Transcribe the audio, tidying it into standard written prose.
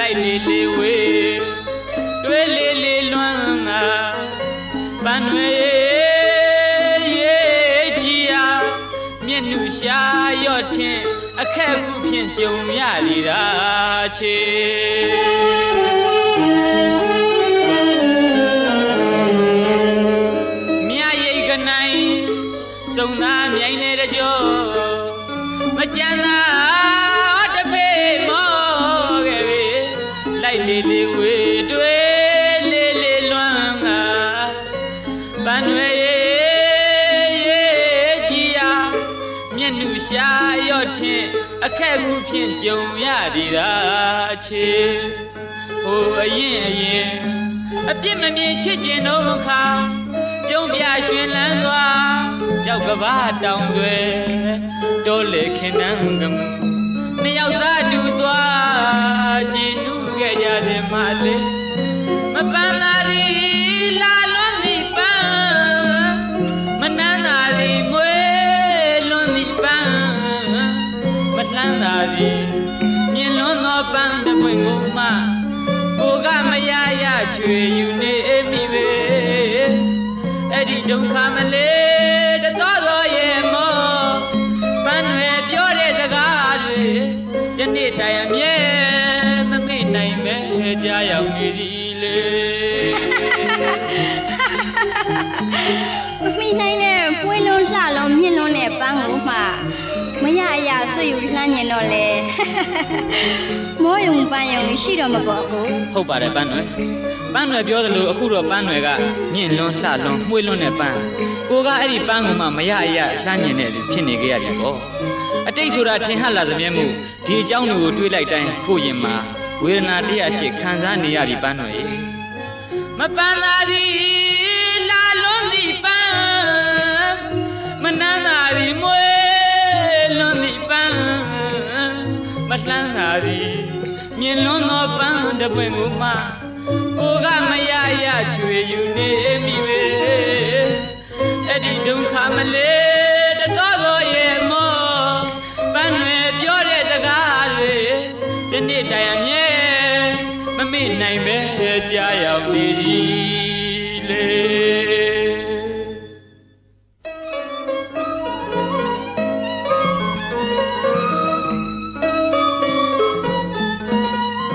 လိုက်လေလေဝေးတွေးလေလေလွမ်းငါပန်းတွေရေးကြည်ရာမျက်နှူရှာရော့ထင်အခက်ခုဖြင့်ကြုံရလေတာချေမြရိတ်ကနိုင်စုံသားမြိုင်နေတဲ့ကြောမကြမ်းသာတဖေးမောခဲ့ပြီလိုက်လေလေဝေးတွေးလေလေလွမ်းငါပန်းတွေရေးကြည်ရာမျက်နှူရှာရော့ထင်အခက်ခုဖြင့်ကြုံရသည်သာချေဟိုအရင်အပြစ်မမြင်ချစ်ကျင်တို့ခါပြုံးပြရွှင်လန်းစွာကြောက်ကဘာတောင်တွေတိုးလေခင်နှံကမူနှစ်ယောက်သားတူသွားကြည်နူးခဲ့ကြတယ်မလေးမပန်းသာသည်လာလွန်သည်ပန်းမနှမ်းသာသည်မွေလွန်သည်ပန်းမလှမ်းသာသည်မြင်လွန်သောပန်းတစ်ပွင့်ကိုမှကိုကမရရချွေယူနေမိပဲအဲ့ဒီဒုက္ခမလေးတတော်တော်ရဲ့မောပန်းတွေပြောတဲ့စကားတွေယနေ့တိုင်အမြဲမမေ့နိုင်ပဲကြားရောက်နေသည်လေမမိနိုင်တဲ့ပွေးလုံးလှလုံးမြင့်လုံးတဲ့ပန်းကိုမှမရအရာဆွေယူလှမ်းညင်တော့လေမောယုံပန်းယုံရှိတော့မပေါ်ဘူးဟုတ်ပါတယ်ပန်းတွေပြောသလိုအခုတော့ပန်းတွေကမြင့်လွန်းလှလွန်းမှုေးလွန်းတဲ့ပန်းကိုကအဲ့ဒီပန်းကမှမရအရာလှမ်းညင်တဲ့လူဖြစ်နေကြရတယ်ပေါ့အတိတ်ဆိုတာထင်ဟလာသမျက်မှုဒီအကြောင်းတွေကိုတွေးလိုက်တိုင်းကိုရင်မှာဝေဒနာတရားဖြစ်ခံစားနေရပြီပန်းတွေမပန်းသာသည်လာလွန်းသည်ပန်းမနှမ်းသာသည်မွေးလွန်းသည်ပန်းမလှမ်းသာသည်မြင်လွန်းသောပန်းတစ်ပွင့်ကိုမှကိုကမရရချွေယူနေမိပဲအဲ့ဒီဒုက္ခမလေးတတော်တော်ရဲ့မောပန်းတွေပြောတဲ့စကားတွေဒီနေ့တိုင်အမြဲမမေ့နိုင်ပဲကြားရောက်နေသည်လေ